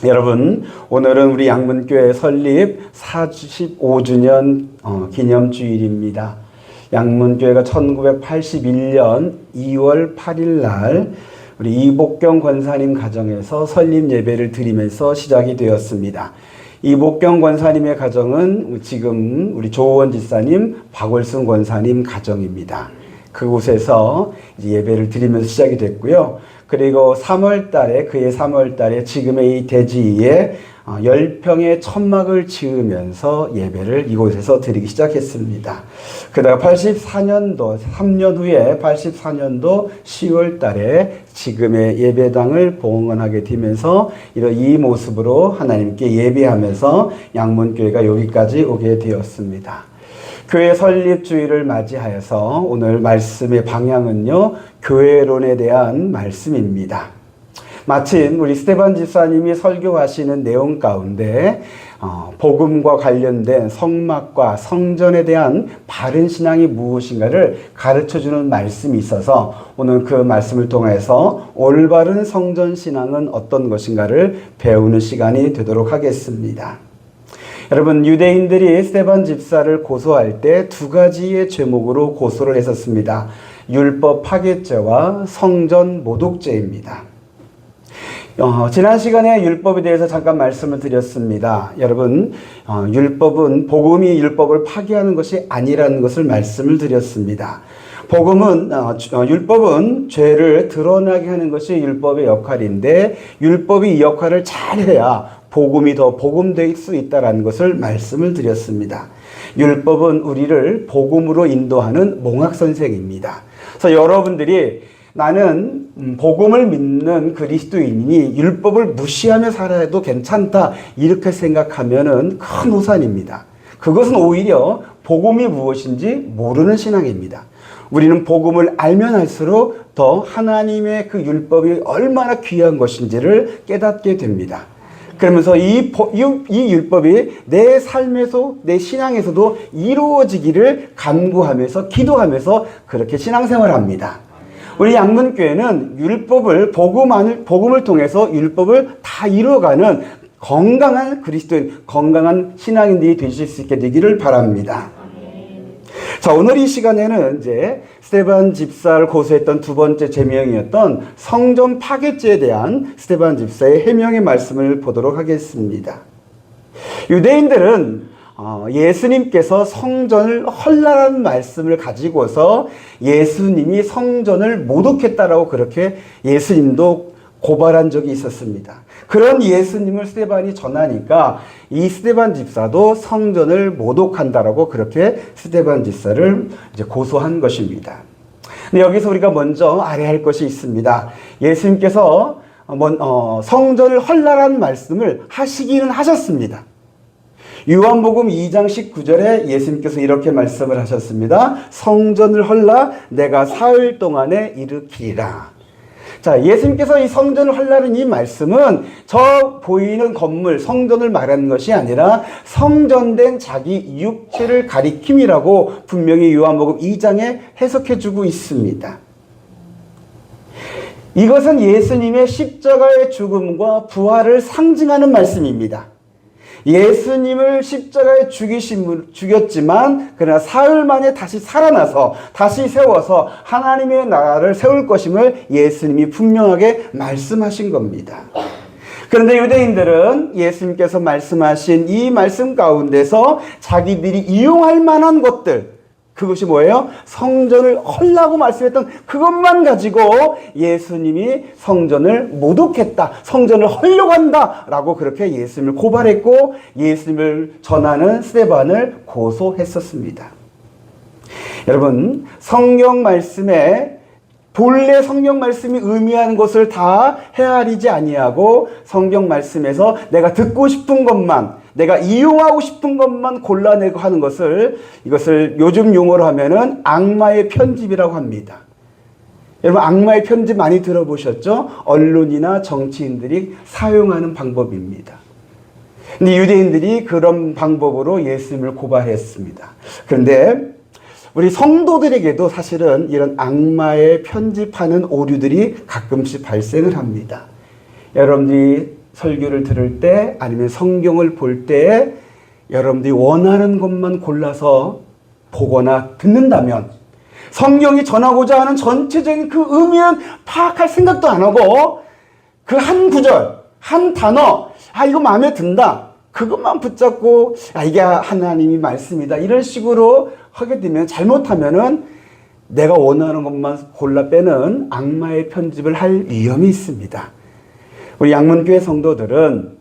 여러분, 오늘은 우리 양문교회 설립 45주년 기념주일입니다. 양문교회가 1981년 2월 8일 날 우리 이복경 권사님 가정에서 설립 예배를 드리면서 시작이 되었습니다. 이복경 권사님의 가정은 지금 우리 조원 집사님, 박월순 권사님 가정입니다. 그곳에서 예배를 드리면서 시작이 됐고요. 그리고 3월 달에, 그해 3월 달에 지금의 이 대지에 10평의 천막을 지으면서 예배를 이곳에서 드리기 시작했습니다. 그러다가 84년도, 3년 후에 84년도 10월 달에 지금의 예배당을 봉헌하게 되면서 이 모습으로 하나님께 예배하면서 양문교회가 여기까지 오게 되었습니다. 교회 설립주일을 맞이하여서 오늘 말씀의 방향은요, 교회론에 대한 말씀입니다. 마침 우리 스테반 집사님이 설교하시는 내용 가운데 복음과 관련된 성막과 성전에 대한 바른 신앙이 무엇인가를 가르쳐주는 말씀이 있어서 오늘 그 말씀을 통해서 올바른 성전 신앙은 어떤 것인가를 배우는 시간이 되도록 하겠습니다. 여러분, 유대인들이 스데반 집사를 고소할 때 두 가지의 죄목으로 고소를 했었습니다. 율법 파괴죄와 성전 모독죄입니다. 지난 시간에 율법에 대해서 잠깐 말씀을 드렸습니다. 여러분, 율법은 복음이 율법을 파괴하는 것이 아니라는 것을 말씀을 드렸습니다. 율법은 죄를 드러나게 하는 것이 율법의 역할인데 율법이 이 역할을 잘해야 복음이 더 복음될 수 있다는 것을 말씀을 드렸습니다. 율법은 우리를 복음으로 인도하는 몽학선생입니다. 그래서 여러분들이 나는 복음을 믿는 그리스도인이니 율법을 무시하며 살아도 괜찮다 이렇게 생각하면은 큰 오산입니다. 그것은 오히려 복음이 무엇인지 모르는 신앙입니다. 우리는 복음을 알면 알수록 더 하나님의 그 율법이 얼마나 귀한 것인지를 깨닫게 됩니다. 그러면서 이 율법이 내 삶에서, 내 신앙에서도 이루어지기를 간구하면서 기도하면서 그렇게 신앙생활을 합니다. 우리 양문교회는 복음을 통해서 율법을 다 이루어가는 건강한 그리스도인, 건강한 신앙인들이 되실 수 있게 되기를 바랍니다. 자, 오늘 이 시간에는 이제 스데반 집사를 고소했던 두 번째 제명이었던 성전 파괴죄에 대한 스데반 집사의 해명의 말씀을 보도록 하겠습니다. 유대인들은 예수님께서 성전을 헐라라는 말씀을 가지고서 예수님이 성전을 모독했다라고 그렇게 예수님도 고발한 적이 있었습니다. 그런 예수님을 스데반이 전하니까 이 스데반 집사도 성전을 모독한다라고 그렇게 스데반 집사를 이제 고소한 것입니다. 근데 여기서 우리가 먼저 알아야 할 것이 있습니다. 예수님께서 성전을 헐라라는 말씀을 하시기는 하셨습니다. 요한복음 2장 19절에 예수님께서 이렇게 말씀을 하셨습니다. 성전을 헐라 내가 사흘 동안에 일으키리라. 자, 예수님께서 이 성전을 헐라는 이 말씀은 저 보이는 건물, 성전을 말하는 것이 아니라 성전된 자기 육체를 가리킴이라고 분명히 요한복음 2장에 해석해주고 있습니다. 이것은 예수님의 십자가의 죽음과 부활을 상징하는 말씀입니다. 예수님을 십자가에 죽였지만 그러나 사흘 만에 다시 살아나서 다시 세워서 하나님의 나라를 세울 것임을 예수님이 분명하게 말씀하신 겁니다. 그런데 유대인들은 예수님께서 말씀하신 이 말씀 가운데서 자기들이 이용할 만한 것들, 그것이 뭐예요? 성전을 헐라고 말씀했던 그것만 가지고 예수님이 성전을 모독했다, 성전을 헐려고 한다 라고 그렇게 예수님을 고발했고 예수님을 전하는 스데반을 고소했었습니다. 여러분, 성경 말씀에 본래 성경 말씀이 의미하는 것을 다 헤아리지 아니하고 성경 말씀에서 내가 듣고 싶은 것만, 내가 이용하고 싶은 것만 골라내고 하는 이것을 요즘 용어로 하면은 악마의 편집이라고 합니다. 여러분, 악마의 편집 많이 들어보셨죠? 언론이나 정치인들이 사용하는 방법입니다. 근데 유대인들이 그런 방법으로 예수님을 고발했습니다. 그런데 우리 성도들에게도 사실은 이런 악마의 편집하는 오류들이 가끔씩 발생을 합니다. 여러분들이 설교를 들을 때 아니면 성경을 볼 때 여러분들이 원하는 것만 골라서 보거나 듣는다면 성경이 전하고자 하는 전체적인 그 의미는 파악할 생각도 안 하고 그 한 구절, 한 단어, 이거 마음에 든다. 그것만 붙잡고 이게 하나님이 말씀이다. 이런 식으로 하게 되면 잘못하면은 내가 원하는 것만 골라 빼는 악마의 편집을 할 위험이 있습니다. 우리 양문교회 성도들은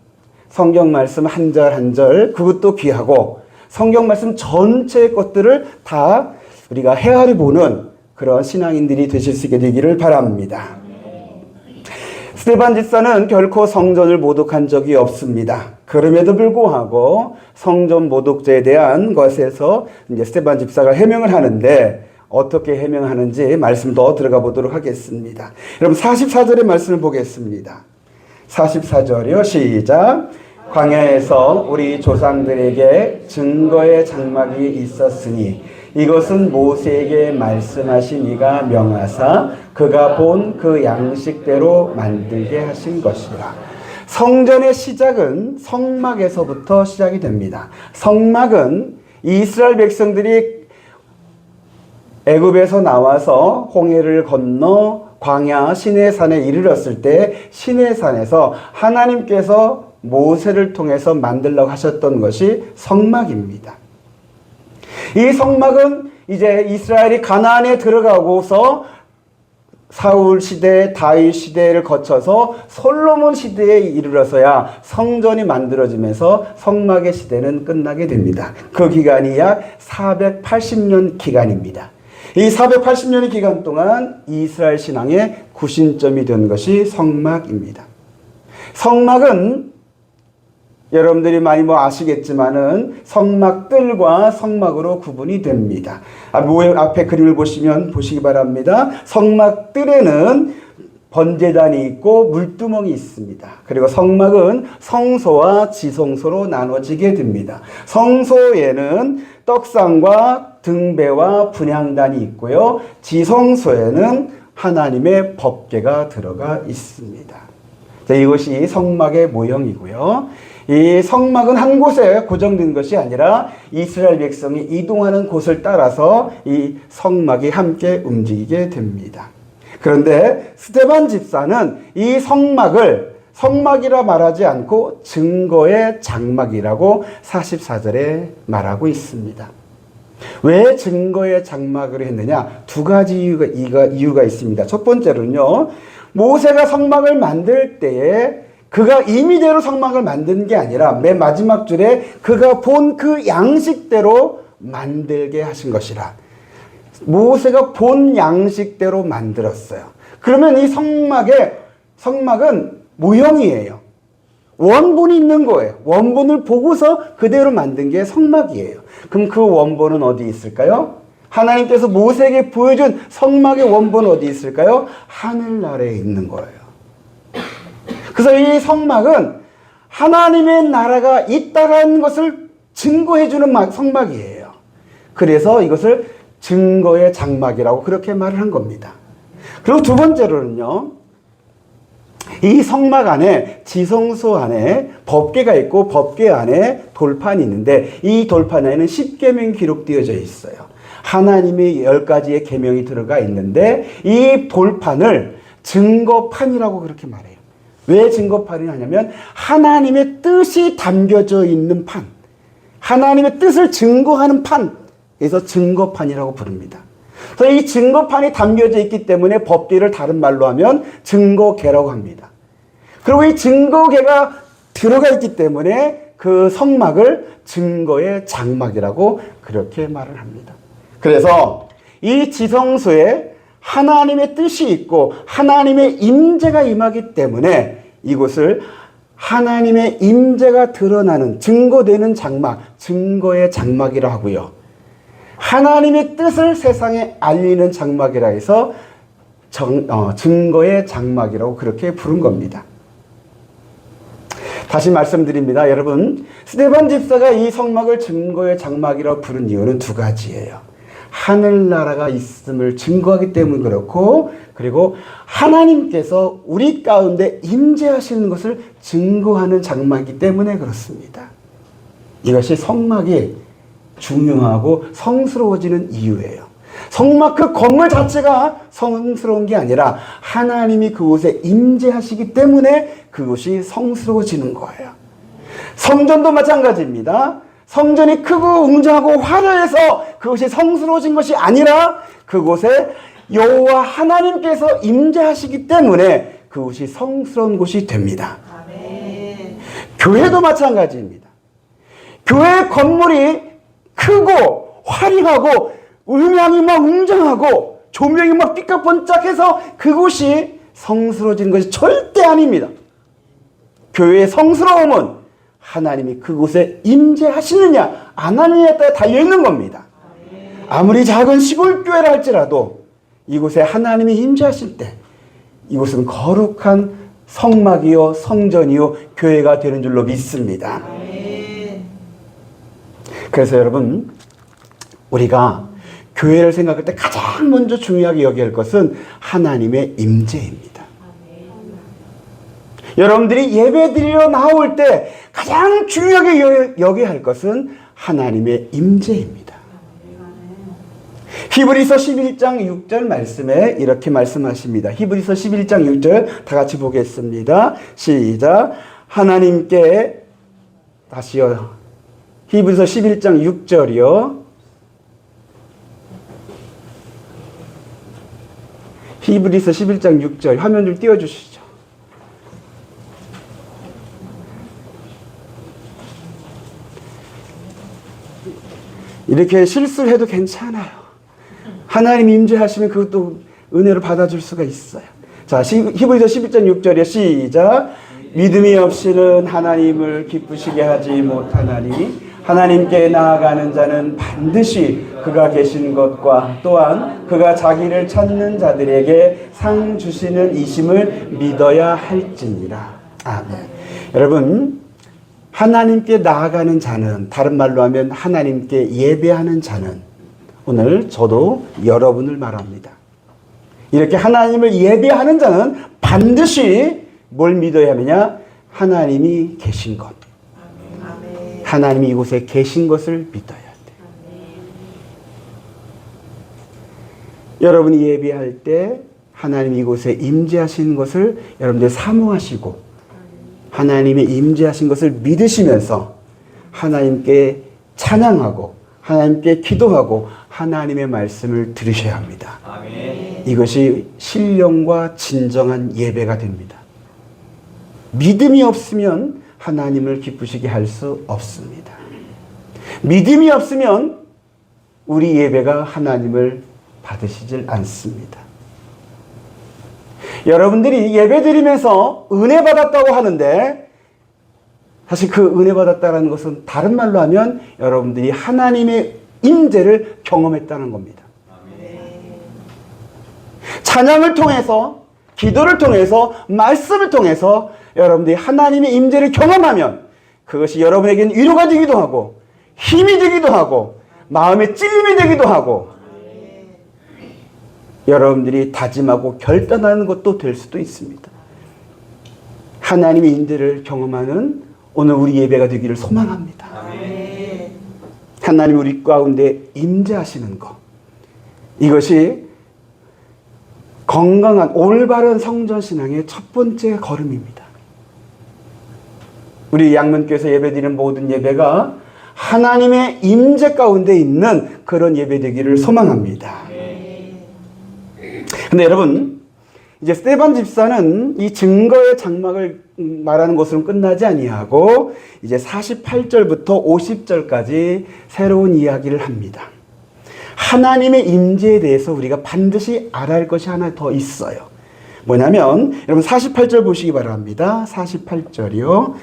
성경 말씀 한 절 한 절 그것도 귀하고 성경 말씀 전체의 것들을 다 우리가 헤아려 보는 그런 신앙인들이 되실 수 있게 되기를 바랍니다. 스데반 집사는 결코 성전을 모독한 적이 없습니다. 그럼에도 불구하고 성전 모독죄에 대한 것에서 이제 스데반 집사가 해명을 하는데 어떻게 해명하는지 말씀 더 들어가 보도록 하겠습니다. 여러분 44절의 말씀을 보겠습니다. 44절이요. 시작. 광야에서 우리 조상들에게 증거의 장막이 있었으니 이것은 모세에게 말씀하신 이가 명하사 그가 본 그 양식대로 만들게 하신 것이라. 성전의 시작은 성막에서부터 시작이 됩니다. 성막은 이스라엘 백성들이 애굽에서 나와서 홍해를 건너 광야 시내산에 이르렀을 때 시내산에서 하나님께서 모세를 통해서 만들려고 하셨던 것이 성막입니다. 이 성막은 이제 이스라엘이 가나안에 들어가고서 사울 시대, 다윗 시대를 거쳐서 솔로몬 시대에 이르러서야 성전이 만들어지면서 성막의 시대는 끝나게 됩니다. 그 기간이 약 480년 기간입니다. 이 480년의 기간 동안 이스라엘 신앙의 구심점이 된 것이 성막입니다. 성막은 여러분들이 많이 아시겠지만은 성막들과 성막으로 구분이 됩니다. 앞에 그림을 보시기 바랍니다. 성막들에는 번제단이 있고 물두멍이 있습니다. 그리고 성막은 성소와 지성소로 나눠지게 됩니다. 성소에는 떡상과 등배와 분향단이 있고요. 지성소에는 하나님의 법궤가 들어가 있습니다. 자, 이것이 성막의 모형이고요. 이 성막은 한 곳에 고정된 것이 아니라 이스라엘 백성이 이동하는 곳을 따라서 이 성막이 함께 움직이게 됩니다. 그런데 스데반 집사는 이 성막을 성막이라 말하지 않고 증거의 장막이라고 44절에 말하고 있습니다. 왜 증거의 장막으로 했느냐? 두 가지 이유가 있습니다. 첫 번째로는요, 모세가 성막을 만들 때에 그가 임의대로 성막을 만드는 게 아니라 맨 마지막 줄에 그가 본 그 양식대로 만들게 하신 것이라. 모세가 본 양식대로 만들었어요. 그러면 이 성막은 모형이에요. 원본이 있는 거예요. 원본을 보고서 그대로 만든 게 성막이에요. 그럼 그 원본은 어디 있을까요? 하나님께서 모세에게 보여준 성막의 원본은 어디 있을까요? 하늘나라에 있는 거예요. 그래서 이 성막은 하나님의 나라가 있다는 것을 증거해주는 성막이에요. 그래서 이것을 증거의 장막이라고 그렇게 말을 한 겁니다. 그리고 두 번째로는요, 이 성막 안에 지성소 안에 법궤가 있고 법궤 안에 돌판이 있는데 이 돌판 안에는 10계명이 기록되어져 있어요. 하나님의 10가지의 계명이 들어가 있는데 이 돌판을 증거판이라고 그렇게 말해요. 왜 증거판이 하냐면 하나님의 뜻이 담겨져 있는 판, 하나님의 뜻을 증거하는 판, 그래서 증거판이라고 부릅니다. 그래서 이 증거판이 담겨져 있기 때문에 법궤를 다른 말로 하면 증거궤라고 합니다. 그리고 이 증거궤가 들어가 있기 때문에 그 성막을 증거의 장막이라고 그렇게 말을 합니다. 그래서 이 지성소에 하나님의 뜻이 있고 하나님의 임재가 임하기 때문에 이곳을 하나님의 임재가 드러나는 증거되는 장막, 증거의 장막이라 하고요. 하나님의 뜻을 세상에 알리는 장막이라 해서 증거의 장막이라고 그렇게 부른 겁니다. 다시 말씀드립니다. 여러분, 스데반 집사가 이 성막을 증거의 장막이라고 부른 이유는 두 가지예요. 하늘나라가 있음을 증거하기 때문에 그렇고, 그리고 하나님께서 우리 가운데 임재하시는 것을 증거하는 장막이기 때문에 그렇습니다. 이것이 성막이 중요하고 성스러워지는 이유예요. 성막 그 건물 자체가 성스러운 게 아니라 하나님이 그곳에 임재하시기 때문에 그곳이 성스러워지는 거예요. 성전도 마찬가지입니다. 성전이 크고 웅장하고 화려해서 그것이 성스러워진 것이 아니라 그곳에 여호와 하나님께서 임재하시기 때문에 그곳이 성스러운 곳이 됩니다. 아멘. 교회도 마찬가지입니다. 교회 건물이 크고 화려하고 음향이 막 웅장하고 조명이 막 삐까번쩍해서 그곳이 성스러워지는 것이 절대 아닙니다. 교회의 성스러움은 하나님이 그곳에 임재하시느냐 안 하느냐에 따라 달려있는 겁니다. 아무리 작은 시골교회라 할지라도 이곳에 하나님이 임재하실 때 이곳은 거룩한 성막이요 성전이요 교회가 되는 줄로 믿습니다. 그래서 여러분, 우리가 교회를 생각할 때 가장 먼저 중요하게 여겨야 할 것은 하나님의 임재입니다. 여러분들이 예배드리러 나올 때 가장 중요하게 여겨야 할 것은 하나님의 임재입니다. 히브리서 11장 6절 말씀에 이렇게 말씀하십니다. 히브리서 11장 6절 다 같이 보겠습니다. 시작. 하나님께, 다시요. 히브리서 11장 6절이요. 히브리서 11장 6절 화면 좀 띄워주시죠. 이렇게 실수를 해도 괜찮아요. 하나님 임재하시면 그것도 은혜로 받아줄 수가 있어요. 자, 히브리서 11장 6절에 시작. 믿음이 없이는 하나님을 기쁘시게 하지 못하나니 하나님께 나아가는 자는 반드시 그가 계신 것과 또한 그가 자기를 찾는 자들에게 상 주시는 이심을 믿어야 할지니라. 아멘. 여러분, 하나님께 나아가는 자는, 다른 말로 하면 하나님께 예배하는 자는, 오늘 저도 여러분을 말합니다. 이렇게 하나님을 예배하는 자는 반드시 뭘 믿어야 하느냐? 하나님이 계신 것. 하나님이 이곳에 계신 것을 믿어야 돼요. 여러분이 예배할 때 하나님이 이곳에 임재하시는 것을 여러분들 사모하시고 하나님의 임재하신 것을 믿으시면서 하나님께 찬양하고 하나님께 기도하고 하나님의 말씀을 들으셔야 합니다. 아멘. 이것이 신령과 진정한 예배가 됩니다. 믿음이 없으면 하나님을 기쁘시게 할 수 없습니다. 믿음이 없으면 우리 예배가 하나님을 받으시질 않습니다. 여러분들이 예배 드리면서 은혜 받았다고 하는데 사실 그 은혜 받았다는 것은 다른 말로 하면 여러분들이 하나님의 임재를 경험했다는 겁니다. 찬양을 통해서, 기도를 통해서, 말씀을 통해서 여러분들이 하나님의 임재를 경험하면 그것이 여러분에게는 위로가 되기도 하고 힘이 되기도 하고 마음의 찔림이 되기도 하고 여러분들이 다짐하고 결단하는 것도 될 수도 있습니다. 하나님의 임재를 경험하는 오늘 우리 예배가 되기를 소망합니다. 하나님 우리 가운데 임재하시는 것, 이것이 건강한 올바른 성전신앙의 첫 번째 걸음입니다. 우리 양문교에서 예배드리는 모든 예배가 하나님의 임재 가운데 있는 그런 예배 되기를 소망합니다. 근데 여러분, 이제 스데반 집사는 이 증거의 장막을 말하는 것으로는 끝나지 아니하고 이제 48절부터 50절까지 새로운 이야기를 합니다. 하나님의 임재에 대해서 우리가 반드시 알아야 할 것이 하나 더 있어요. 뭐냐면 여러분 48절 보시기 바랍니다. 48절이요.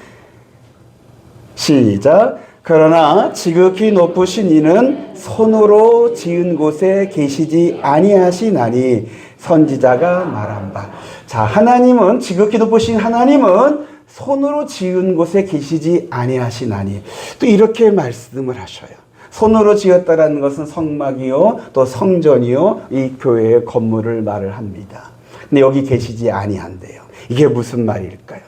시작. 그러나 지극히 높으신 이는 손으로 지은 곳에 계시지 아니하시나니 선지자가 말한 바. 자, 하나님은, 지극히 높으신 하나님은 손으로 지은 곳에 계시지 아니하시나니. 또 이렇게 말씀을 하셔요. 손으로 지었다라는 것은 성막이요, 또 성전이요, 이 교회의 건물을 말을 합니다. 근데 여기 계시지 아니한대요. 이게 무슨 말일까요?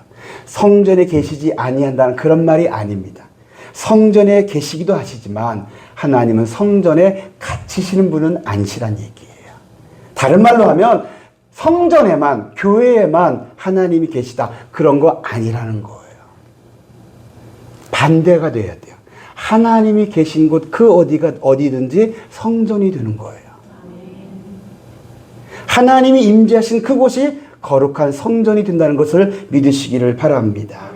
성전에 계시지 아니한다는 그런 말이 아닙니다. 성전에 계시기도 하시지만 하나님은 성전에 갇히시는 분은 아니시란 얘기예요. 다른 말로 하면 성전에만, 교회에만 하나님이 계시다, 그런 거 아니라는 거예요. 반대가 돼야 돼요. 하나님이 계신 곳 그 어디가 어디든지 성전이 되는 거예요. 하나님이 임재하신 그곳이 거룩한 성전이 된다는 것을 믿으시기를 바랍니다.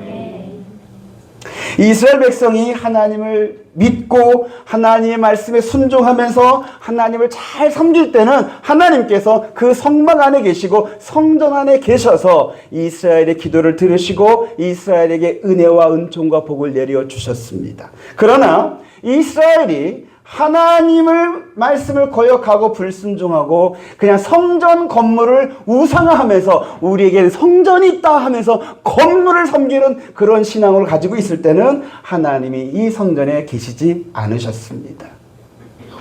이스라엘 백성이 하나님을 믿고 하나님의 말씀에 순종하면서 하나님을 잘 섬길 때는 하나님께서 그 성막 안에 계시고 성전 안에 계셔서 이스라엘의 기도를 들으시고 이스라엘에게 은혜와 은총과 복을 내려 주셨습니다. 그러나 이스라엘이 하나님을 말씀을 거역하고 불순종하고 그냥 성전 건물을 우상화하면서 우리에게는 성전이 있다 하면서 건물을 섬기는 그런 신앙을 가지고 있을 때는 하나님이 이 성전에 계시지 않으셨습니다.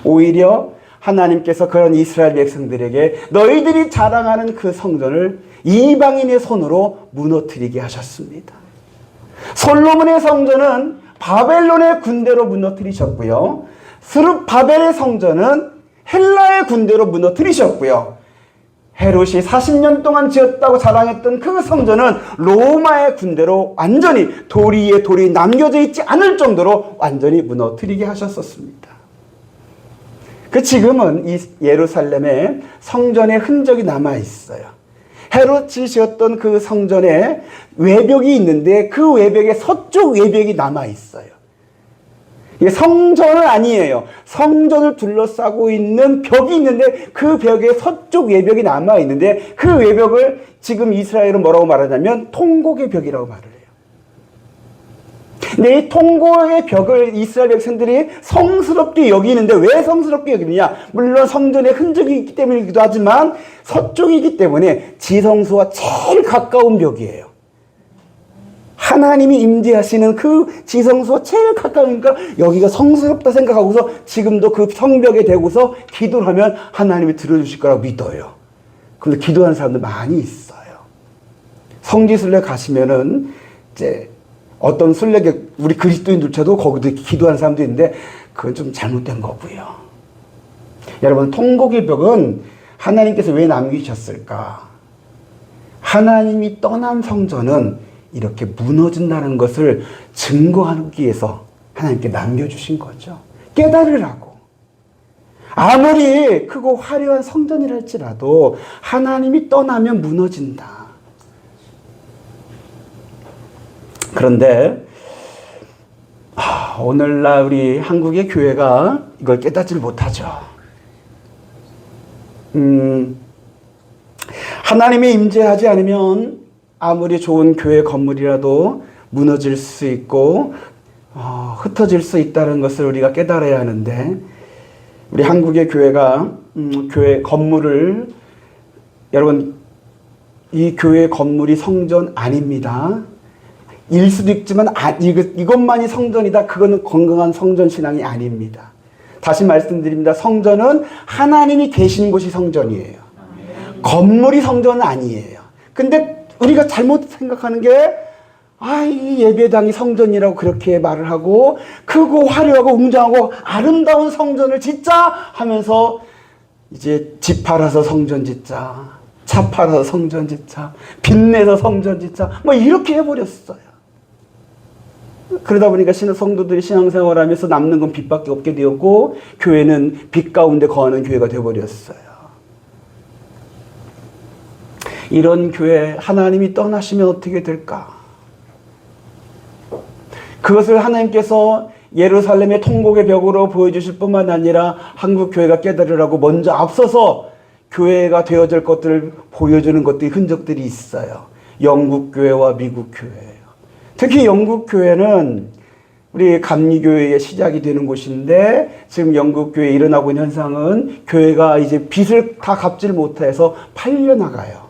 오히려 하나님께서 그런 이스라엘 백성들에게 너희들이 자랑하는 그 성전을 이방인의 손으로 무너뜨리게 하셨습니다. 솔로몬의 성전은 바벨론의 군대로 무너뜨리셨고요. 스룹바벨의 성전은 헬라의 군대로 무너뜨리셨고요. 헤롯이 40년 동안 지었다고 자랑했던 그 성전은 로마의 군대로 완전히 돌 위에 돌이 남겨져 있지 않을 정도로 완전히 무너뜨리게 하셨었습니다. 지금은 이 예루살렘에 성전의 흔적이 남아 있어요. 헤롯이 지었던 그 성전에 외벽이 있는데 그 외벽에 서쪽 외벽이 남아 있어요. 이게 성전은 아니에요. 성전을 둘러싸고 있는 벽이 있는데 그 벽에 서쪽 외벽이 남아 있는데 그 외벽을 지금 이스라엘은 뭐라고 말하냐면 통곡의 벽이라고 말을 해요. 근데 이 통곡의 벽을 이스라엘 백성들이 성스럽게 여기는데 왜 성스럽게 여기느냐? 물론 성전에 흔적이 있기 때문이기도 하지만 서쪽이기 때문에 지성소와 제일 가까운 벽이에요. 하나님이 임재하시는 그 지성소와 제일 가까우니까 여기가 성스럽다 생각하고서 지금도 그 성벽에 대고서 기도를 하면 하나님이 들어주실 거라고 믿어요. 그런데 기도하는 사람들 많이 있어요. 성지순례 가시면은 이제 어떤 순례객, 우리 그리스도인들조차도 거기도 기도하는 사람도 있는데 그건 좀 잘못된 거고요. 여러분, 통곡의 벽은 하나님께서 왜 남기셨을까? 하나님이 떠난 성전은 이렇게 무너진다는 것을 증거하기 위해서 하나님께 남겨주신 거죠. 깨달으라고. 아무리 크고 화려한 성전이라 할지라도 하나님이 떠나면 무너진다. 그런데 오늘날 우리 한국의 교회가 이걸 깨닫지 못하죠. 하나님이 임재하지 않으면 아무리 좋은 교회 건물이라도 무너질 수 있고 흩어질 수 있다는 것을 우리가 깨달아야 하는데 우리 한국의 교회가 교회 건물을 여러분 이 교회 건물이 성전 아닙니다. 일 수도 있지만 이것만이 성전이다. 그거는 건강한 성전 신앙이 아닙니다. 다시 말씀드립니다. 성전은 하나님이 계신 곳이 성전이에요. 건물이 성전은 아니에요. 근데 우리가 잘못 생각하는 게 이 예배당이 성전이라고 그렇게 말을 하고 크고 화려하고 웅장하고 아름다운 성전을 짓자 하면서 이제 집 팔아서 성전 짓자, 차 팔아서 성전 짓자, 빚내서 성전 짓자 뭐 이렇게 해버렸어요. 그러다 보니까 성도들이 신앙생활하면서 남는 건 빚밖에 없게 되었고 교회는 빚 가운데 거하는 교회가 되어버렸어요. 이런 교회 하나님이 떠나시면 어떻게 될까? 그것을 하나님께서 예루살렘의 통곡의 벽으로 보여주실 뿐만 아니라 한국 교회가 깨달으라고 먼저 앞서서 교회가 되어질 것들을 보여주는 것들이 흔적들이 있어요. 영국 교회와 미국 교회예요. 특히 영국 교회는 우리 감리교회의 시작이 되는 곳인데 지금 영국 교회에 일어나고 있는 현상은 교회가 이제 빚을 다 갚질 못해서 팔려나가요.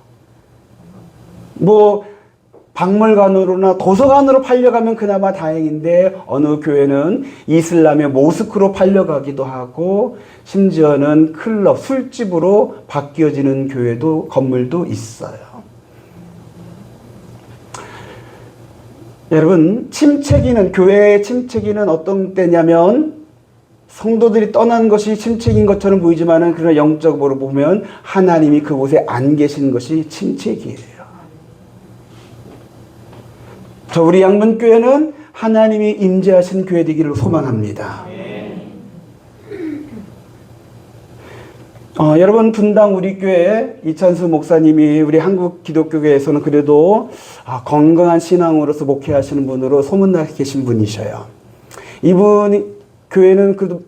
박물관으로나 도서관으로 팔려가면 그나마 다행인데 어느 교회는 이슬람의 모스크로 팔려가기도 하고 심지어는 클럽, 술집으로 바뀌어지는 교회도 건물도 있어요. 여러분, 침체기는 교회의 침체기는 어떤 때냐면 성도들이 떠난 것이 침체기인 것처럼 보이지만은 그러나 영적으로 보면 하나님이 그곳에 안 계신 것이 침체기예요. 저 우리 양문교회는 하나님이 임재하신 교회 되기를 소망합니다. 여러분, 분당 우리 교회 이찬수 목사님이 우리 한국 기독교계에서는 그래도 건강한 신앙으로서 목회하시는 분으로 소문나 계신 분이셔요. 이분 교회는 그래도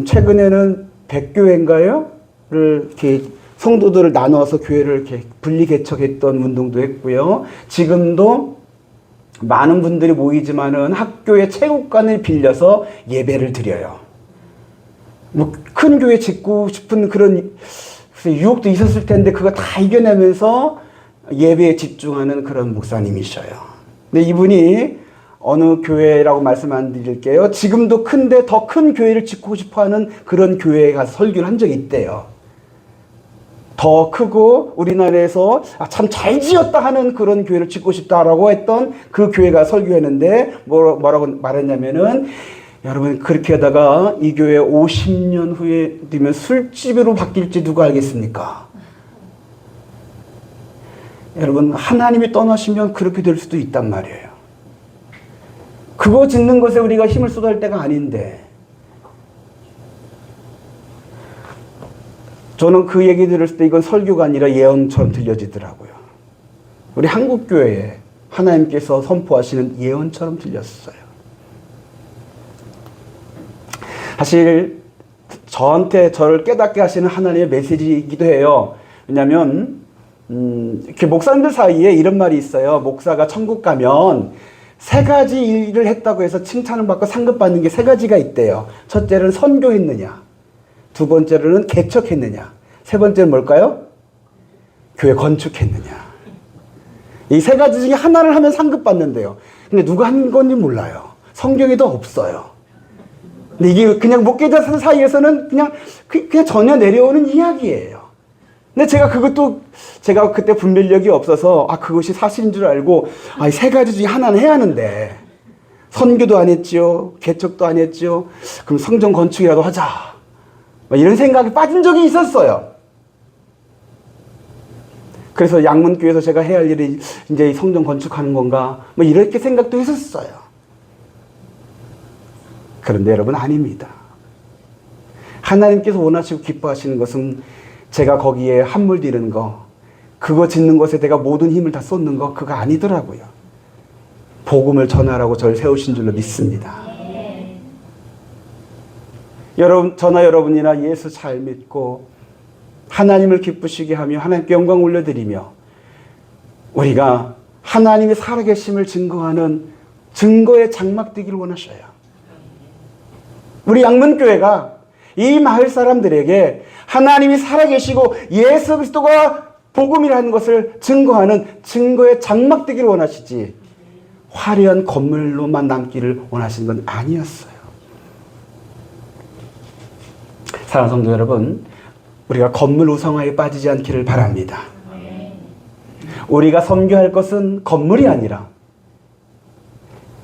최근에는 100교회인가요? 를 이렇게 성도들을 나누어서 교회를 이렇게 분리 개척했던 운동도 했고요. 지금도 많은 분들이 모이지만은 학교의 체육관을 빌려서 예배를 드려요. 뭐 큰 교회 짓고 싶은 그런 유혹도 있었을 텐데 그거 다 이겨내면서 예배에 집중하는 그런 목사님이셔요. 근데 이분이 어느 교회라고 말씀 안 드릴게요. 지금도 큰데 더 큰 교회를 짓고 싶어하는 그런 교회에 가서 설교를 한 적이 있대요. 더 크고 우리나라에서 참 잘 지었다 하는 그런 교회를 짓고 싶다라고 했던 그 교회가 설교했는데 뭐라고 말했냐면은 여러분, 그렇게 하다가 이 교회 50년 후에 되면 술집으로 바뀔지 누가 알겠습니까? 여러분, 하나님이 떠나시면 그렇게 될 수도 있단 말이에요. 그거 짓는 것에 우리가 힘을 쏟아할 때가 아닌데, 저는 그 얘기 들었을 때 이건 설교가 아니라 예언처럼 들려지더라고요. 우리 한국교회에 하나님께서 선포하시는 예언처럼 들렸어요. 사실 저한테 저를 깨닫게 하시는 하나님의 메시지이기도 해요. 왜냐하면 이렇게 목사님들 사이에 이런 말이 있어요. 목사가 천국 가면 3가지 일을 했다고 해서 칭찬을 받고 상급받는 게 3가지가 있대요. 첫째는 선교했느냐, 두 번째로는 개척했느냐, 세 번째는 뭘까요? 교회 건축했느냐. 이 3가지 중에 하나를 하면 상급받는데요. 근데 누가 한 건지 몰라요. 성경에도 없어요. 근데 이게 그냥 목회자 사이에서는 그냥 전혀 내려오는 이야기예요. 근데 제가 그때 분별력이 없어서 그것이 사실인 줄 알고 이 3가지 중에 하나는 해야 하는데 선교도 안 했지요, 개척도 안 했지요. 그럼 성전 건축이라도 하자. 이런 생각에 빠진 적이 있었어요. 그래서 양문교회에서 제가 해야 할 일이 이제 성전 건축하는 건가? 이렇게 생각도 했었어요. 그런데 여러분, 아닙니다. 하나님께서 원하시고 기뻐하시는 것은 제가 거기에 함몰되는 거, 그거 짓는 것에 내가 모든 힘을 다 쏟는 거, 그거 아니더라고요. 복음을 전하라고 저를 세우신 줄로 믿습니다. 저나 여러분이나 예수 잘 믿고 하나님을 기쁘시게 하며 하나님께 영광 올려드리며 우리가 하나님의 살아계심을 증거하는 증거의 장막 되기를 원하셔요. 우리 양문교회가 이 마을 사람들에게 하나님이 살아계시고 예수 그리스도가 복음이라는 것을 증거하는 증거의 장막 되기를 원하시지 화려한 건물로만 남기를 원하시는 건 아니었어요. 사랑하는 성도 여러분, 우리가 건물 우상화에 빠지지 않기를 바랍니다. 우리가 섬겨할 것은 건물이 아니라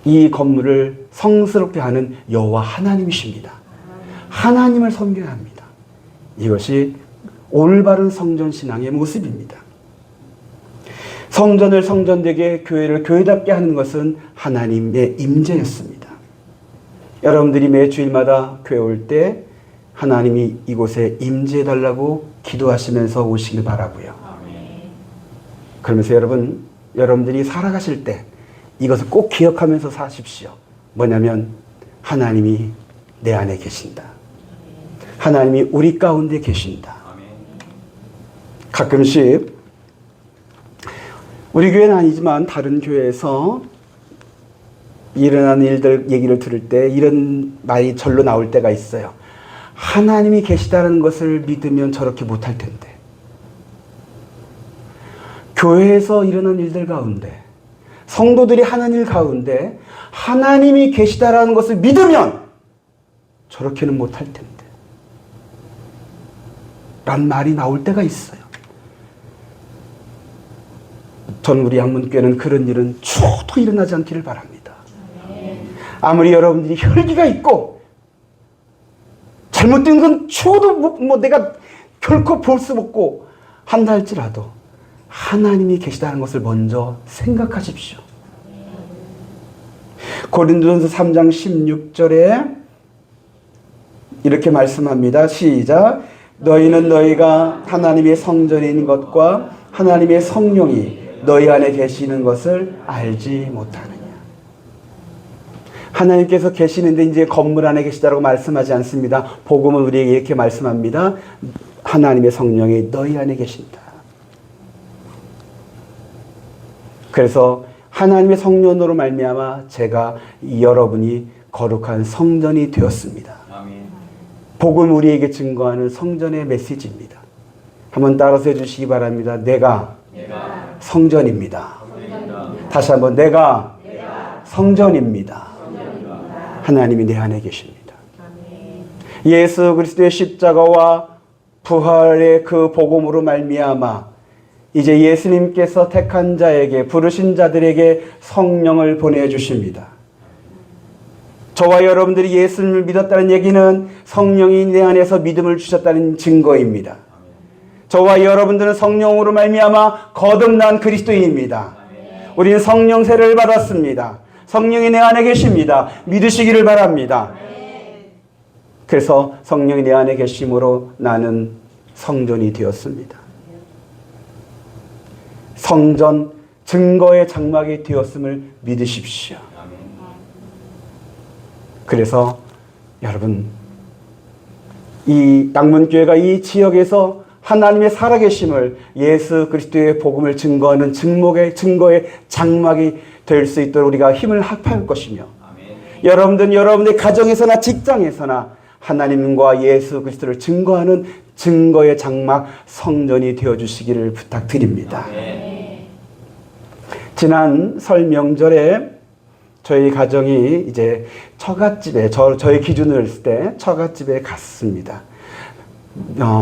이 건물을 성스럽게 하는 여호와 하나님이십니다. 하나님을 섬겨야 합니다. 이것이 올바른 성전 신앙의 모습입니다. 성전을 성전되게, 교회를 교회답게 하는 것은 하나님의 임재였습니다. 여러분들이 매 주일마다 교회 올 때 하나님이 이곳에 임재해달라고 기도하시면서 오시길 바라고요. 그러면서 여러분들이 살아가실 때 이것을 꼭 기억하면서 사십시오. 뭐냐면 하나님이 내 안에 계신다. 하나님이 우리 가운데 계신다. 가끔씩 우리 교회는 아니지만 다른 교회에서 일어나는 일들 얘기를 들을 때 이런 말이 절로 나올 때가 있어요. 하나님이 계시다는 것을 믿으면 저렇게 못할 텐데. 교회에서 일어난 일들 가운데, 성도들이 하는 일 가운데 하나님이 계시다라는 것을 믿으면 저렇게는 못할 텐데 라는 말이 나올 때가 있어요. 전 우리 양문교회는 그런 일은 추호도 일어나지 않기를 바랍니다. 아무리 여러분들이 혈기가 있고 잘못된 건 추호도 내가 결코 볼 수 없고 한다 할지라도 하나님이 계시다는 것을 먼저 생각하십시오. 고린도전서 3장 16절에 이렇게 말씀합니다. 시작. 너희는 너희가 하나님의 성전인 것과 하나님의 성령이 너희 안에 계시는 것을 알지 못하느냐. 하나님께서 계시는데 이제 건물 안에 계시다라고 말씀하지 않습니다. 복음은 우리에게 이렇게 말씀합니다. 하나님의 성령이 너희 안에 계신다. 그래서 하나님의 성령으로 말미암아 제가 여러분이 거룩한 성전이 되었습니다. 아멘. 복음 우리에게 증거하는 성전의 메시지입니다. 한번 따라서 해주시기 바랍니다. 내가 성전입니다. 다시 한번 내가 성전입니다. 하나님이 내 안에 계십니다. 예수 그리스도의 십자가와 부활의 그 복음으로 말미암아 이제 예수님께서 택한 자에게, 부르신 자들에게 성령을 보내주십니다. 저와 여러분들이 예수님을 믿었다는 얘기는 성령이 내 안에서 믿음을 주셨다는 증거입니다. 저와 여러분들은 성령으로 말미암아 거듭난 그리스도인입니다. 우리는 성령 세례를 받았습니다. 성령이 내 안에 계십니다. 믿으시기를 바랍니다. 그래서 성령이 내 안에 계심으로 나는 성전이 되었습니다. 성전, 증거의 장막이 되었음을 믿으십시오. 그래서 여러분, 이 양문교회가 이 지역에서 하나님의 살아계심을, 예수 그리스도의 복음을 증거하는 증거의 장막이 될 수 있도록 우리가 힘을 합할 것이며, 여러분들은 여러분의 가정에서나 직장에서나 하나님과 예수 그리스도를 증거하는 증거의 장막 성전이 되어주시기를 부탁드립니다. 지난 설 명절에 저희 가정이 이제 처갓집에, 저희 기준으로 했을 때 처갓집에 갔습니다.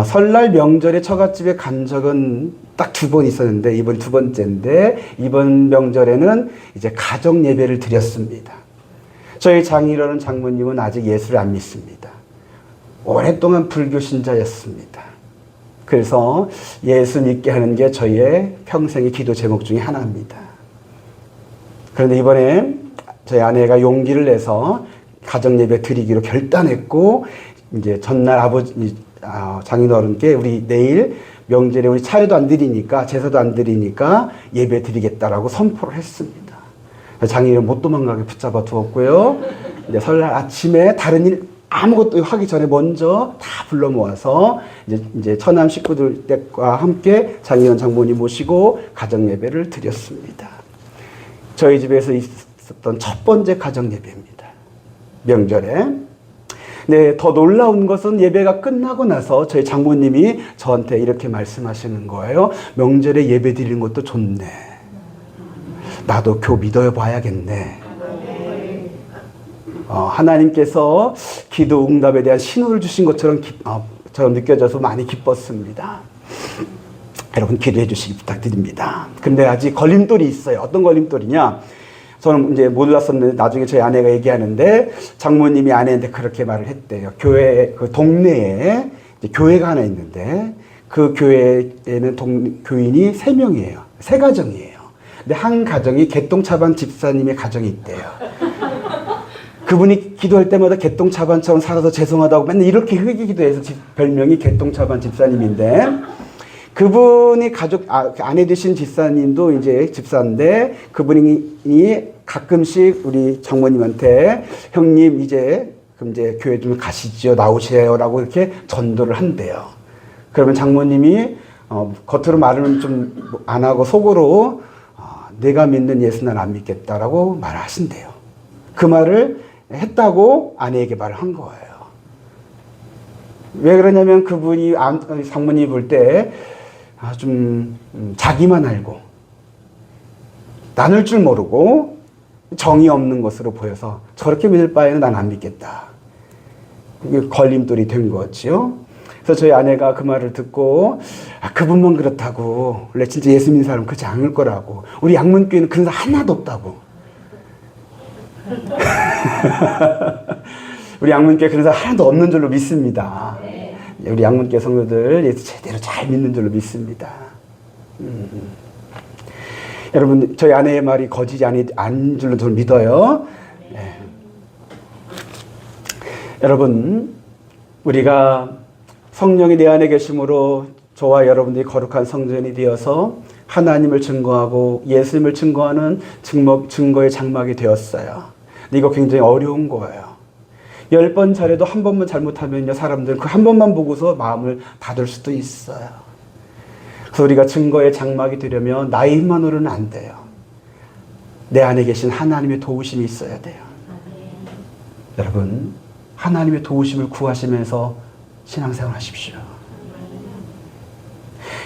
설날 명절에 처갓집에 간 적은 딱 2번 있었는데 이번 2번째인데, 이번 명절에는 이제 가정 예배를 드렸습니다. 저희 장인어른 장모님은 아직 예수를 안 믿습니다. 오랫동안 불교 신자였습니다. 그래서 예수 믿게 하는 게 저희의 평생의 기도 제목 중에 하나입니다. 그런데 이번에 저희 아내가 용기를 내서 가정 예배 드리기로 결단했고, 이제 전날 장인어른께 우리 내일 명절에 우리 차례도 안 드리니까, 제사도 안 드리니까 예배 드리겠다라고 선포를 했습니다. 장인어른 못 도망가게 붙잡아 두었고요. 이제 설날 아침에 다른 일 아무것도 하기 전에 먼저 다 불러 모아서 이제 처남 식구들과 함께 장인어른 장모님 모시고 가정 예배를 드렸습니다. 저희 집에서 있었던 첫 번째 가정 예배입니다. 명절에. 네, 더 놀라운 것은 예배가 끝나고 나서 저희 장모님이 저한테 이렇게 말씀하시는 거예요. 명절에 예배 드리는 것도 좋네. 나도 교 믿어 봐야겠네. 하나님께서 기도 응답에 대한 신호를 주신 것처럼 저는 느껴져서 많이 기뻤습니다. 여러분 기도해 주시기 부탁드립니다. 근데 아직 걸림돌이 있어요. 어떤 걸림돌이냐? 저는 이제 몰랐었는데 나중에 저희 아내가 얘기하는데, 장모님이 아내한테 그렇게 말을 했대요. 교회, 그 동네에 이제 교회가 하나 있는데 그 교회에는 교인이 3명이에요. 3가정이에요. 근데 한 가정이 개똥차반 집사님의 가정이 있대요. 그분이 기도할 때마다 개똥차반처럼 살아서 죄송하다고 맨날 이렇게 흙이 기도해서 별명이 개똥차반 집사님인데, 그분이 아내 되신 집사님도 이제 집사인데, 그분이 가끔씩 우리 장모님한테 형님 이제 교회 좀 가시죠, 나오세요라고 이렇게 전도를 한대요. 그러면 장모님이 겉으로 말은 좀 안 하고 속으로 내가 믿는 예수 난 안 믿겠다라고 말하신대요. 그 말을 했다고 아내에게 말을 한 거예요. 왜 그러냐면 그분이 장모님이 볼 때 좀 자기만 알고 나눌 줄 모르고 정이 없는 것으로 보여서 저렇게 믿을 바에는 난 안 믿겠다. 이게 걸림돌이 된 거지요. 그래서 저희 아내가 그 말을 듣고 그분만 그렇다고 원래 진짜 예수 믿는 사람은 그렇지 않을 거라고 우리 양문교회는 그런 사람 하나도 없다고 우리 양문교회 그런 사람 하나도 없는 줄로 믿습니다. 우리 양문교회 성도들 예수 제대로 잘 믿는 줄로 믿습니다. 여러분 저희 아내의 말이 거짓이 아닌 줄로 저는 믿어요. 네. 여러분 우리가 성령이 내 안에 계심으로 저와 여러분들이 거룩한 성전이 되어서 하나님을 증거하고 예수님을 증거하는 증거의 장막이 되었어요. 근데 이거 굉장히 어려운 거예요. 10번 잘해도 한 번만 잘못하면요 사람들은 그 한 번만 보고서 마음을 닫을 수도 있어요. 그래서 우리가 증거의 장막이 되려면 나의 힘만으로는 안 돼요. 내 안에 계신 하나님의 도우심이 있어야 돼요. 여러분 하나님의 도우심을 구하시면서 신앙생활 하십시오.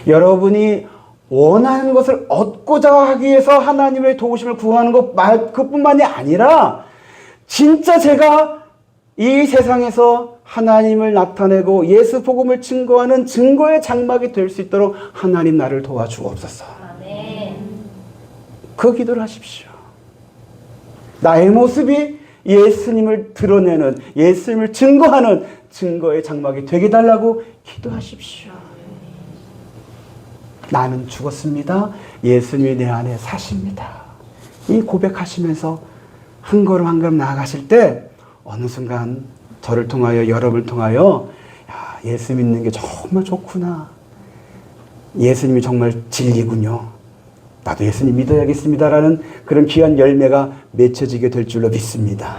여러분이 원하는 것을 얻고자 하기 위해서 하나님의 도우심을 구하는 그뿐만이 아니라 진짜 제가 이 세상에서 하나님을 나타내고 예수 복음을 증거하는 증거의 장막이 될 수 있도록 하나님 나를 도와주옵소서. 그 기도를 하십시오. 나의 모습이 예수님을 드러내는 예수님을 증거하는 증거의 장막이 되게 해달라고 기도하십시오. 나는 죽었습니다. 예수님이 내 안에 사십니다. 이 고백하시면서 한 걸음 한 걸음 나아가실 때 어느 순간 저를 통하여 여러분을 통하여 예수 믿는 게 정말 좋구나. 예수님이 정말 진리군요. 나도 예수님 믿어야겠습니다라는 그런 귀한 열매가 맺혀지게 될 줄로 믿습니다.